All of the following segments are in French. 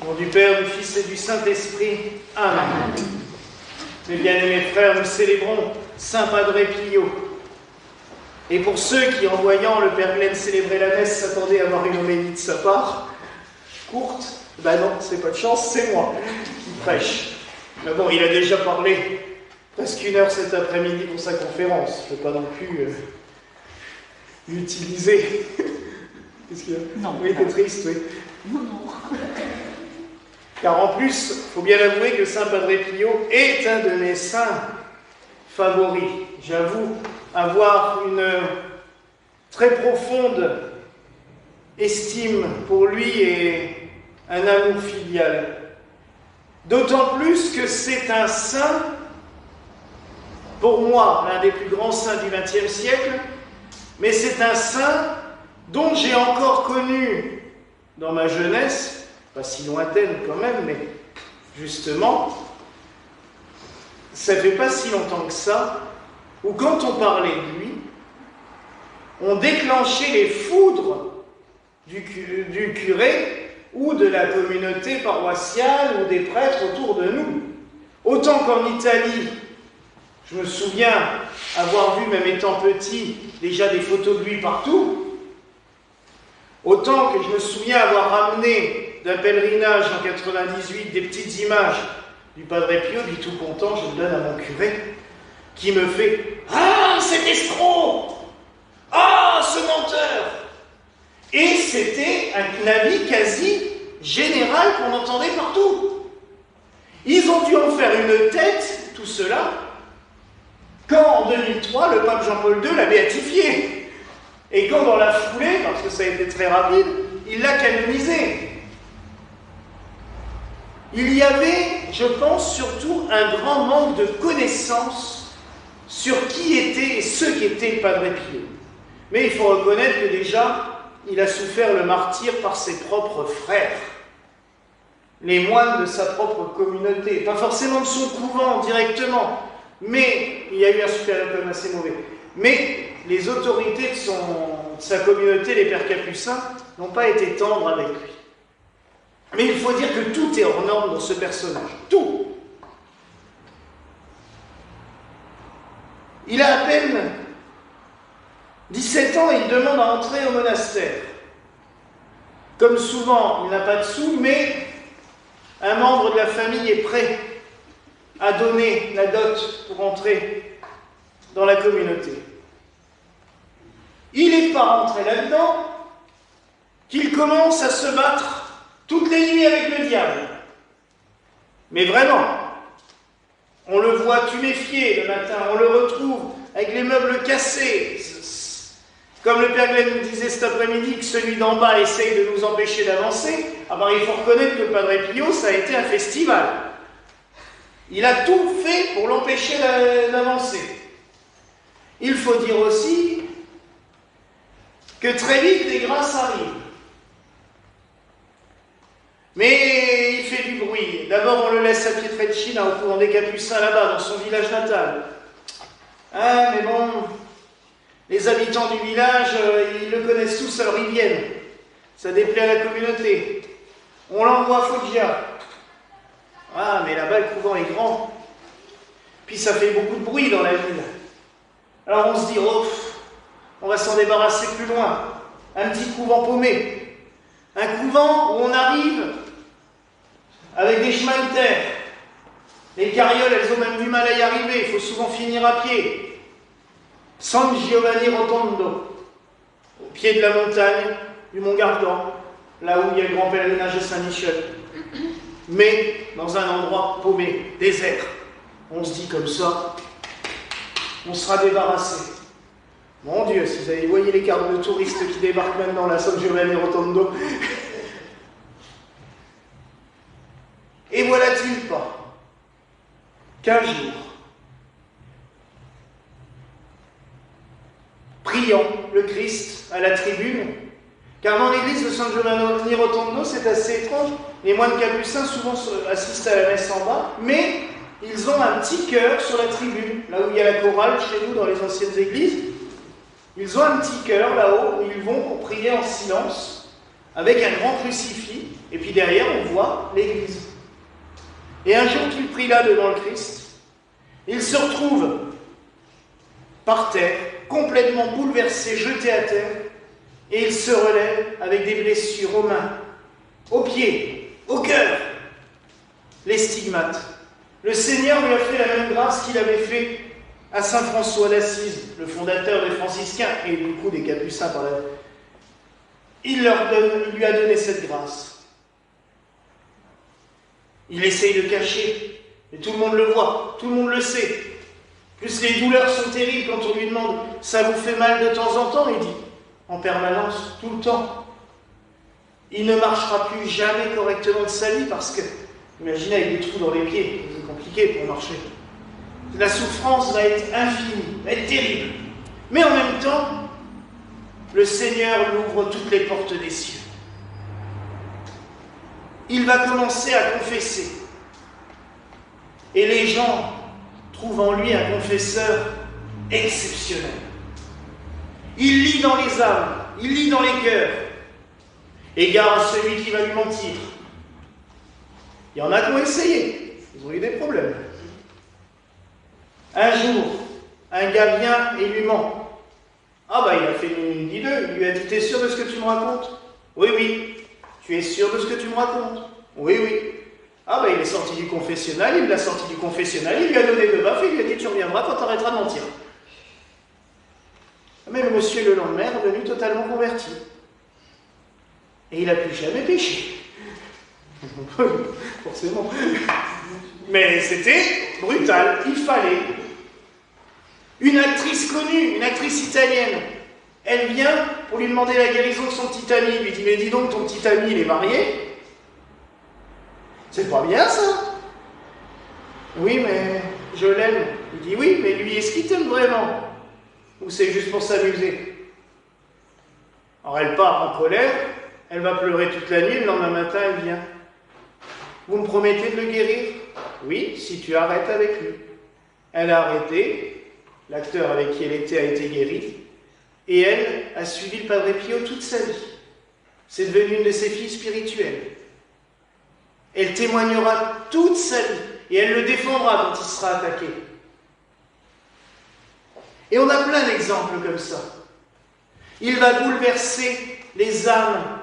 Au nom du Père, du Fils et du Saint-Esprit. Amen. Mes bien-aimés frères, nous célébrons Saint Padre Pio. Et pour ceux qui, en voyant le Père Glenn célébrer la messe, s'attendaient à avoir une homélie de sa part, courte, ben non, c'est pas de chance, c'est moi qui prêche. Mais bon, il a déjà parlé presque 1 heure cet après-midi pour sa conférence. Je ne peux pas non plus l'utiliser. Qu'est-ce qu'il y a? Non. Oui, t'es triste, oui. Non, non. Car en plus, il faut bien avouer que Saint Padre Pio est un de mes saints favoris. J'avoue avoir une très profonde estime pour lui et un amour filial. D'autant plus que c'est un saint, pour moi, l'un des plus grands saints du XXe siècle, mais c'est un saint dont j'ai encore connu dans ma jeunesse, pas si lointaine quand même, mais justement, ça fait pas si longtemps que ça, où quand on parlait de lui, on déclenchait les foudres du curé ou de la communauté paroissiale ou des prêtres autour de nous. Autant qu'en Italie, je me souviens avoir vu, même étant petit, déjà des photos de lui partout, autant que je me souviens avoir ramené d'un pèlerinage en 98 des petites images du Padre Pio, dit tout content, je le donne à mon curé, qui me fait « Ah, cet escroc! Ah, ce menteur !» Et c'était un avis quasi général qu'on entendait partout. Ils ont dû en faire une tête, tout cela, quand en 2003, le pape Jean-Paul II l'a béatifié. Et quand dans la foulée, parce que ça a été très rapide, il l'a canonisé. Il y avait, je pense, surtout un grand manque de connaissances sur qui était et ce qu'était le Padre Pio. Mais il faut reconnaître que déjà, il a souffert le martyre par ses propres frères, les moines de sa propre communauté, pas forcément de son couvent directement, mais il y a eu un supérieur quand même assez mauvais. Mais les autorités de sa communauté, les pères capucins, n'ont pas été tendres avec lui. Mais il faut dire que tout est hors norme dans ce personnage. Tout. Il a à peine 17 ans et il demande à entrer au monastère. Comme souvent, il n'a pas de sous, mais un membre de la famille est prêt à donner la dot pour entrer dans la communauté. Il n'est pas rentré là-dedans qu'il commence à se battre toutes les nuits avec le diable. Mais vraiment, on le voit tuméfié le matin, on le retrouve avec les meubles cassés. Comme le Père Glenn nous disait cet après-midi que celui d'en bas essaye de nous empêcher d'avancer, alors il faut reconnaître que le Padre Pio, ça a été un festival. Il a tout fait pour l'empêcher d'avancer. Il faut dire aussi que très vite les grâces arrivent. Mais il fait du bruit. D'abord, on le laisse à Pietrelcina, au couvent des Capucins, là-bas, dans son village natal. Ah, mais bon, les habitants du village, ils le connaissent tous, alors ils viennent. Ça déplaît à la communauté. On l'envoie à Foggia. Ah, mais là-bas, le couvent est grand. Puis ça fait beaucoup de bruit dans la ville. Alors on se dit, oh, on va s'en débarrasser plus loin. Un petit couvent paumé. Un couvent où on arrive avec des chemins de terre. Les carrioles, elles ont même du mal à y arriver. Il faut souvent finir à pied. San Giovanni Rotondo, au pied de la montagne du Mont Gargan, là où il y a le grand pèlerinage de Saint-Michel. Mais dans un endroit paumé, désert. On se dit comme ça, on sera débarrassé. Mon Dieu, si vous avez voyé les cartes de touristes qui débarquent maintenant là, San Giovanni Rotondo. Et voilà-t-il pas qu'un jour, priant le Christ à la tribune, car dans l'église de San Giovanni Rotondo, c'est assez étrange, les moines capucins souvent assistent à la messe en bas, mais ils ont un petit chœur sur la tribune, là où il y a la chorale chez nous dans les anciennes églises. Ils ont un petit chœur là-haut où ils vont pour prier en silence avec un grand crucifix, et puis derrière on voit l'église. Et un jour qu'il prie là devant le Christ, il se retrouve par terre, complètement bouleversé, jeté à terre, et il se relève avec des blessures aux mains, aux pieds, au cœur, les stigmates. Le Seigneur lui a fait la même grâce qu'il avait fait à saint François d'Assise, le fondateur des franciscains et du coup des capucins par la... Il lui a donné cette grâce. Il essaye de cacher, mais tout le monde le voit, tout le monde le sait. Plus les douleurs sont terribles quand on lui demande « ça vous fait mal de temps en temps ?» Il dit « en permanence, tout le temps ». Il ne marchera plus jamais correctement de sa vie parce que, imaginez avec des trous dans les pieds, c'est compliqué pour marcher. La souffrance va être infinie, va être terrible. Mais en même temps, le Seigneur lui ouvre toutes les portes des cieux. Il va commencer à confesser. Et les gens trouvent en lui un confesseur exceptionnel. Il lit dans les âmes, il lit dans les cœurs. Égare à celui qui va lui mentir. Il y en a qui ont essayé, ils ont eu des problèmes. Un jour, un gars vient et lui ment. Ah bah il a fait une dit deux, il lui a dit « T'es sûr de ce que tu me racontes ?»« Oui, oui. »« Tu es sûr de ce que tu me racontes ?»« Oui, oui. » Ah bah il est sorti du confessionnal, il l'a sorti du confessionnal, il lui a donné 2 baffes et il lui a dit « Tu reviendras quand tu arrêteras de mentir. » Mais le monsieur le lendemain est revenu totalement converti. Et il n'a plus jamais péché. Forcément. Mais c'était brutal, il fallait. Une actrice connue, une actrice italienne, elle vient pour lui demander la guérison de son petit ami. Il lui dit « Mais dis donc, ton petit ami, il est marié ?» C'est pas bien ça. Oui, mais je l'aime. Il dit « Oui, mais lui, est-ce qu'il t'aime vraiment? Ou c'est juste pour s'amuser ?» Alors elle part en colère, elle va pleurer toute la nuit, le lendemain matin, elle vient. « Vous me promettez de le guérir? » « Oui, si tu arrêtes avec lui. » Elle a arrêté, l'acteur avec qui elle était a été guéri, et elle a suivi le Padre Pio toute sa vie. C'est devenu une de ses filles spirituelles. Elle témoignera toute sa vie, et elle le défendra quand il sera attaqué. Et on a plein d'exemples comme ça. Il va bouleverser les âmes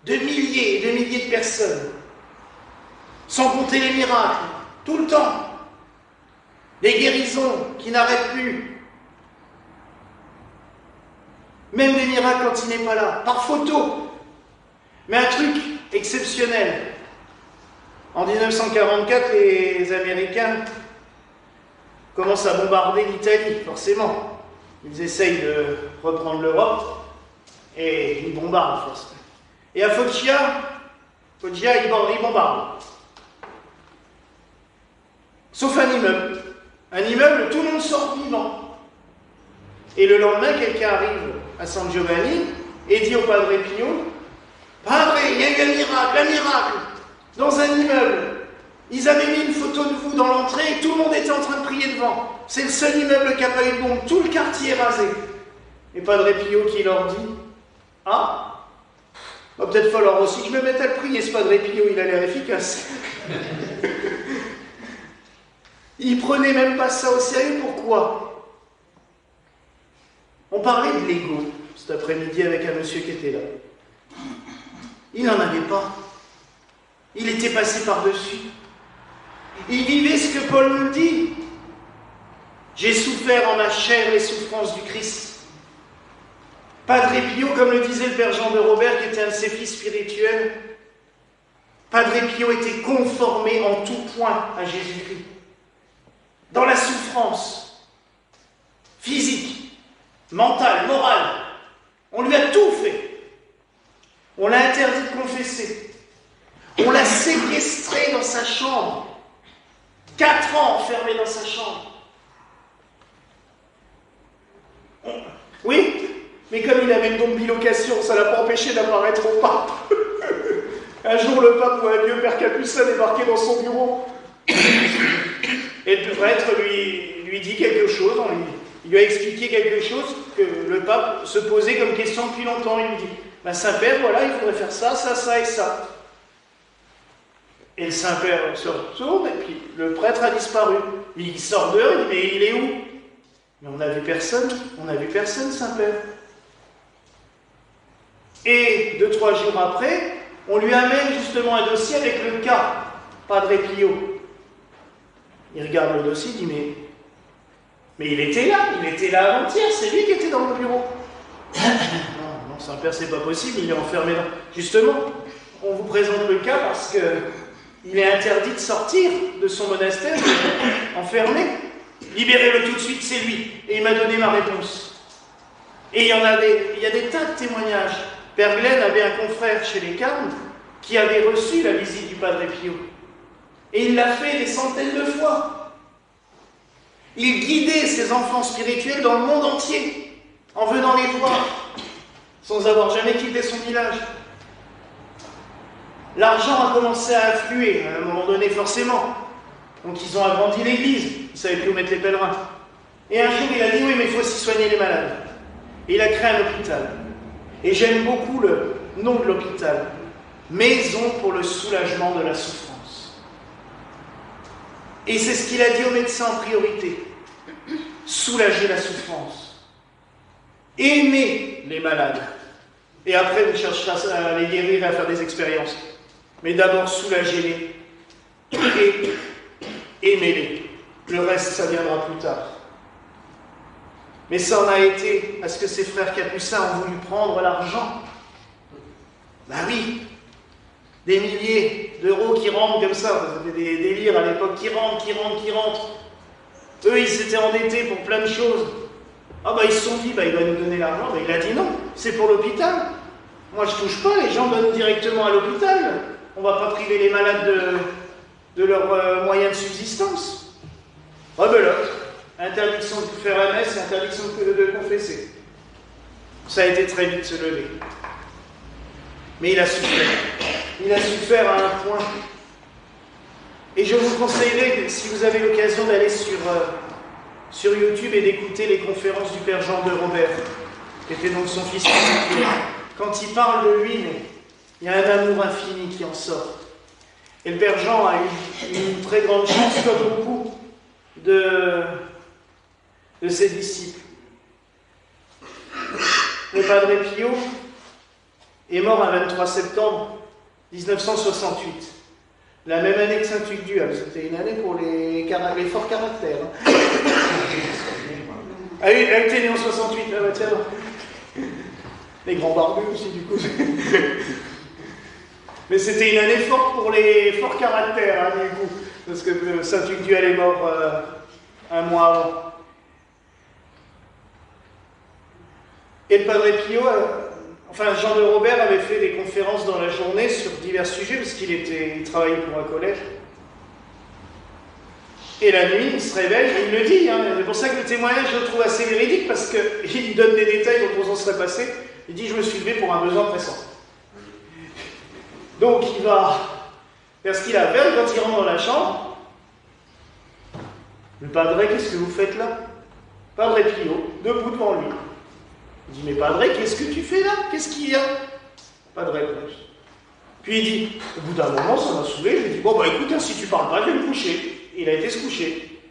de milliers et de milliers de personnes, sans compter les miracles, tout le temps. Les guérisons qui n'arrêtent plus. Même des miracles quand il n'est pas là, par photo. Mais un truc exceptionnel. En 1944, les Américains commencent à bombarder l'Italie, forcément. Ils essayent de reprendre l'Europe et ils bombardent, forcément. Et à Foggia, ils bombardent. Sauf un immeuble. Un immeuble, tout le monde sort vivant. Et le lendemain, quelqu'un arrive à San Giovanni et dit au Padre Pio « Padre, il y a eu un miracle dans un immeuble. Ils avaient mis une photo de vous dans l'entrée et tout le monde était en train de prier devant. C'est le seul immeuble qui n'a pas eu de bombe. Tout le quartier est rasé. » Et Padre Pio qui leur dit « Ah, va peut-être falloir aussi que je me mette à le prier, ce Padre Pio, il a l'air efficace. » Il prenait même pas ça au sérieux. Pourquoi? On parlait de l'ego cet après-midi avec un monsieur qui était là. Il n'en avait pas. Il était passé par-dessus. Il vivait ce que Paul nous dit. J'ai souffert en ma chair les souffrances du Christ. Padre Pio, comme le disait le père Jean de Robert, qui était un de ses fils spirituels, Padre Pio était conformé en tout point à Jésus-Christ. Dans la souffrance physique, mentale, morale, on lui a tout fait. On l'a interdit de confesser. On l'a séquestré dans sa chambre. 4 ans enfermé dans sa chambre. Oui, mais comme il avait une don de bilocation, ça ne l'a pas empêché d'apparaître au pape. Un jour, le pape voit un vieux père capucin débarquer dans son bureau. Et le prêtre lui dit quelque chose, il lui a expliqué quelque chose que le pape se posait comme question depuis longtemps. Il lui dit « Ben, Saint-Père, voilà, il faudrait faire ça, ça, ça et ça. Et le Saint-Père se retourne, et puis le prêtre a disparu. Il sort dehors, il dit, mais il est où? Mais on n'a vu personne, Saint-Père. Et 2-3 jours après, on lui amène justement un dossier avec le cas, Padre Pio. Il regarde le dossier, il dit, mais il était là avant-hier, c'est lui qui était dans le bureau. Non, Saint-Père, c'est pas possible, il est enfermé dans... Justement, on vous présente le cas parce que il est interdit de sortir de son monastère, enfermé. Libérez-le tout de suite, c'est lui. Et il m'a donné ma réponse. Et il y a des tas de témoignages. Père Glenn avait un confrère chez les Carmes qui avait reçu la visite du Padre Pio. Et il l'a fait des centaines de fois. Il guidait ses enfants spirituels dans le monde entier, en venant les voir, sans avoir jamais quitté son village. L'argent a commencé à affluer, à un moment donné forcément. Donc ils ont agrandi l'église, ils ne savaient plus où mettre les pèlerins. Et un jour il a dit, oui mais il faut aussi soigner les malades. Et il a créé un hôpital. Et j'aime beaucoup le nom de l'hôpital. Maison pour le soulagement de la souffrance. Et c'est ce qu'il a dit aux médecins en priorité. Soulager la souffrance. Aimer les malades. Et après vous chercherez à les guérir et à faire des expériences. Mais d'abord, soulagez-les et aimez-les. Le reste, ça viendra plus tard. Mais ça en a été parce que ces frères capucins ont voulu prendre l'argent. Ben oui, des milliers d'euros qui rentrent comme ça, c'était des délires à l'époque, qui rentrent. Eux, ils s'étaient endettés pour plein de choses. Ah ben ils se sont dit, il va nous donner l'argent. Ben, il a dit non, c'est pour l'hôpital. Moi, je touche pas, les gens donnent directement à l'hôpital. On ne va pas priver les malades de leurs moyens de subsistance. Rebelote, interdiction de faire la messe, interdiction de confesser. Ça a été très vite se lever. Mais il a souffert. Il a souffert à un point. Et je vous conseillerais, si vous avez l'occasion d'aller sur YouTube et d'écouter les conférences du Père Jean de Robert, qui était donc son fils spirituel. Quand il parle de lui, mais il y a un amour infini qui en sort. Et le Père Jean a eu une très grande chance, comme beaucoup de ses disciples. Le Padre Pio est mort un 23 septembre 1968, la même année que Saint-Hugues-du-Hal. C'était une année pour les forts caractères. Ah oui, elle était née en 68, ah bah tiens. Les grands barbus aussi, du coup. Mais c'était une année forte pour les forts caractères, hein, du coup. Parce que Saint-Hugues-du-Hal est mort un mois avant. Et le Padre Pio, Jean de Robert avait fait des conférences dans la journée sur divers sujets, parce qu'il travaillait pour un collège. Et la nuit, il se réveille, et il le dit. Hein, c'est pour ça que le témoignage, je le trouve assez véridique, parce qu'il donne des détails dont on s'en serait passé. Il dit, je me suis levé pour un besoin pressant. Donc il va faire ce qu'il a à faire, et quand il rentre dans la chambre, le Padre, qu'est-ce que vous faites là? Padre Pio, debout devant lui. Il dit, mais Padre, qu'est-ce que tu fais là? Qu'est-ce qu'il y a? Pas de réponse. Puis il dit, au bout d'un moment, ça m'a saoulé, je lui ai dit, bon bah écoute, hein, si tu parles pas, je vais me coucher. Et il a été se coucher.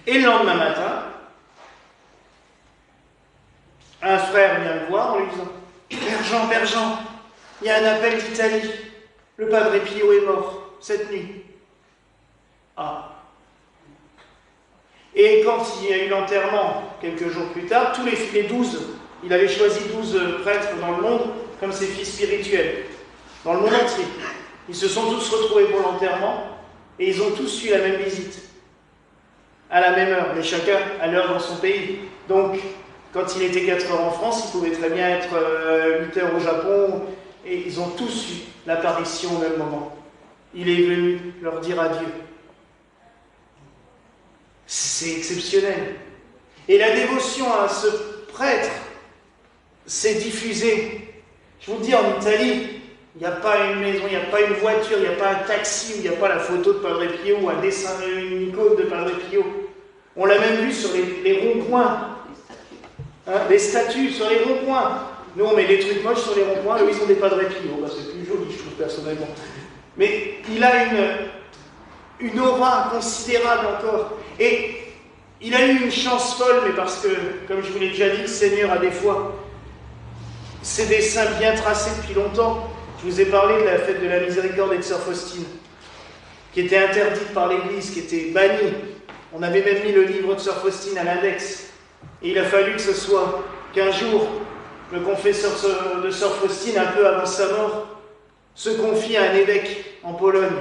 Et le lendemain matin, un frère vient le voir en lui disant, Père Jean, il y a un appel d'Italie. Le Padre Pio est mort cette nuit. Ah. Et quand il y a eu l'enterrement, quelques jours plus tard, les 12, il avait choisi 12 prêtres dans le monde comme ses fils spirituels, dans le monde entier. Ils se sont tous retrouvés pour l'enterrement et ils ont tous eu la même visite, à la même heure, mais chacun à l'heure dans son pays. Donc, quand il était 4 heures en France, il pouvait très bien être 8 heures au Japon, et ils ont tous eu l'apparition au même moment. Il est venu leur dire adieu. C'est exceptionnel. Et la dévotion à ce prêtre s'est diffusée. Je vous dis, en Italie, il n'y a pas une maison, il n'y a pas une voiture, il n'y a pas un taxi, où il n'y a pas la photo de Padre Pio ou un dessin, une icône de Padre Pio. On l'a même vu sur les ronds-points. Hein, les statues sur les ronds-points. Nous, on met des trucs moches sur les ronds-points, eux, ils ont des Padre Pio. Bah, c'est plus joli, je trouve, personnellement. Mais il a une aura considérable encore. Et il a eu une chance folle, mais parce que, comme je vous l'ai déjà dit, le Seigneur a des fois ses dessins bien tracés depuis longtemps. Je vous ai parlé de la fête de la miséricorde et de Sœur Faustine, qui était interdite par l'Église, qui était bannie. On avait même mis le livre de Sœur Faustine à l'index. Et il a fallu que ce soit qu'un jour, le confesseur de Sœur Faustine, un peu avant sa mort, se confie à un évêque en Pologne,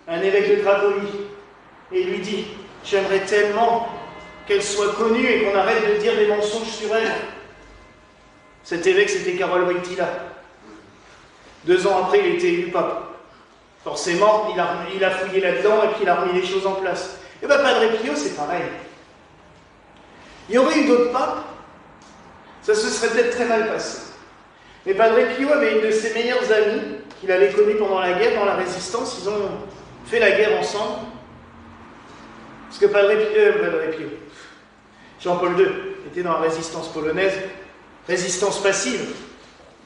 un évêque de Cracovie, et lui dit « J'aimerais tellement qu'elle soit connue et qu'on arrête de dire des mensonges sur elle. » Cet évêque, c'était Karol Wojtyła. 2 ans après, il était élu pape. Forcément, il a fouillé là-dedans et puis il a remis les choses en place. Et bien, Padre Pio, c'est pareil. Il y aurait eu d'autres papes, ça se serait peut-être très mal passé. Mais Padre Pio avait une de ses meilleures amies, qu'il avait connue pendant la guerre, dans la Résistance. Ils ont fait la guerre ensemble. Parce que Padre Pio, Jean-Paul II, était dans la Résistance polonaise, résistance passive.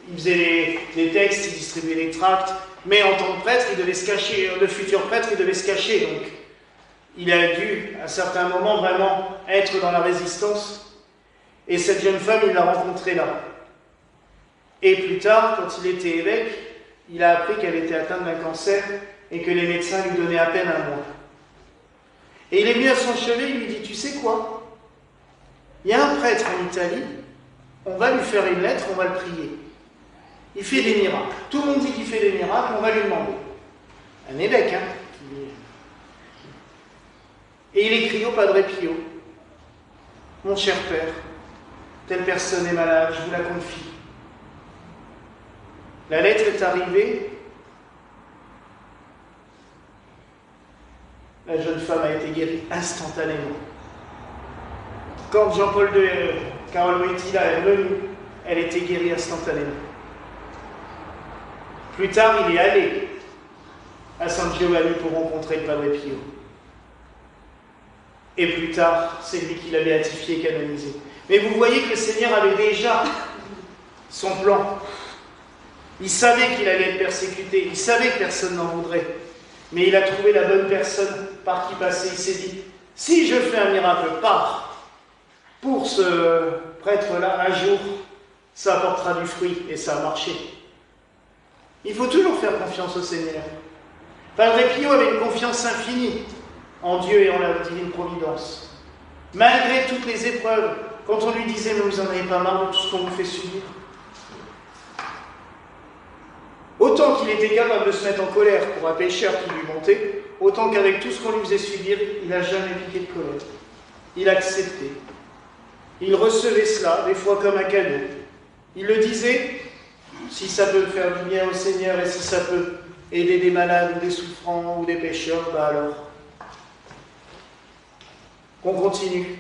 Il faisait des textes, il distribuait les tracts, mais en tant que prêtre, il devait se cacher, le futur prêtre, il devait se cacher. Donc, il a dû, à certains moments, vraiment être dans la résistance. Et cette jeune femme, il l'a rencontrée là. Et plus tard, quand il était évêque, il a appris qu'elle était atteinte d'un cancer et que les médecins lui donnaient à peine un mois. Et il est venu à son chevet, il lui dit « Tu sais quoi? Il y a un prêtre en Italie, on va lui faire une lettre, on va le prier. Il fait des miracles. Tout le monde dit qu'il fait des miracles, on va lui demander. » Un évêque, hein. Et il écrit au Padre Pio, « Mon cher père, telle personne est malade, je vous la confie. » La lettre est arrivée. La jeune femme a été guérie instantanément. Quand Jean-Paul II, Karol Wojtyła est venue, elle était guérie instantanément. Plus tard, il est allé à San Giovanni pour rencontrer le Padre Pio. Et plus tard, c'est lui qui l'a béatifié et canonisé. Mais vous voyez que le Seigneur avait déjà son plan. Il savait qu'il allait être persécuté, il savait que personne n'en voudrait. Mais il a trouvé la bonne personne par qui passer. Il s'est dit, si je fais un miracle pour ce prêtre-là, un jour, ça apportera du fruit, et ça a marché. Il faut toujours faire confiance au Seigneur. Padre Pio avait une confiance infinie en Dieu et en la divine providence. Malgré toutes les épreuves, quand on lui disait « mais vous en avez pas marre de tout ce qu'on vous fait subir ?» Autant qu'il était capable de se mettre en colère pour un pécheur qui lui montait, autant qu'avec tout ce qu'on lui faisait subir, il n'a jamais piqué de colère. Il acceptait. Il recevait cela, des fois comme un cadeau. Il le disait, si ça peut faire du bien au Seigneur et si ça peut aider des malades ou des souffrants ou des pécheurs, bah alors, qu'on continue.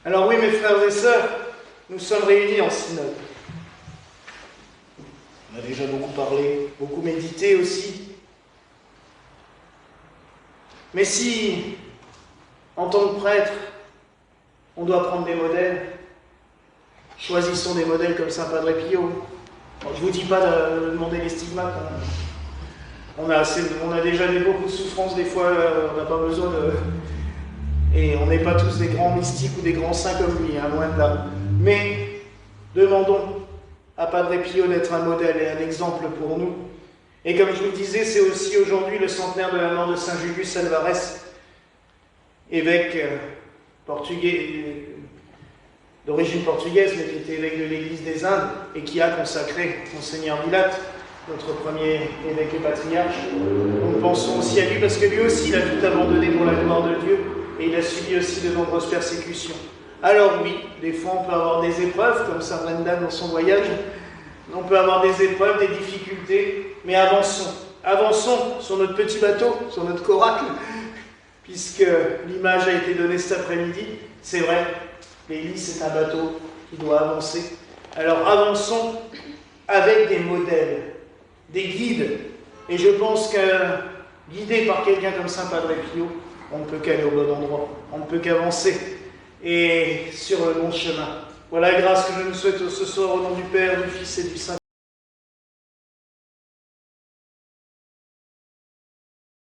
Alors oui, mes frères et sœurs, nous sommes réunis en synode. On a déjà beaucoup parlé, beaucoup médité aussi. Mais si, en tant que prêtre, on doit prendre des modèles, choisissons des modèles comme Saint Padre Pio. Bon, je ne vous dis pas de demander les stigmates. On a déjà beaucoup de souffrances, des fois, on n'a pas besoin de... Et on n'est pas tous des grands mystiques ou des grands saints comme lui, hein, loin de là. Mais demandons à Padre Pio d'être un modèle et un exemple pour nous. Et comme je vous le disais, c'est aussi aujourd'hui le centenaire de la mort de Saint Julius Alvarez, évêque portugais, d'origine portugaise, mais qui était évêque de l'Église des Indes et qui a consacré Monseigneur Vilat, notre premier évêque et patriarche. Nous pensons aussi à lui parce que lui aussi, il a tout abandonné pour la gloire de Dieu et il a subi aussi de nombreuses persécutions. Alors oui, des fois on peut avoir des épreuves, comme Saint Brendan dans son voyage, on peut avoir des épreuves, des difficultés, mais avançons. Avançons sur notre petit bateau, sur notre coracle, puisque l'image a été donnée cet après-midi. C'est vrai, l'Église c'est un bateau qui doit avancer. Alors avançons avec des modèles, des guides. Et je pense que, guidé par quelqu'un comme Saint Padre Pio, on ne peut qu'aller au bon endroit, on ne peut qu'avancer et sur le bon chemin. Voilà la grâce que je nous souhaite ce soir au nom du Père, du Fils et du Saint-Esprit.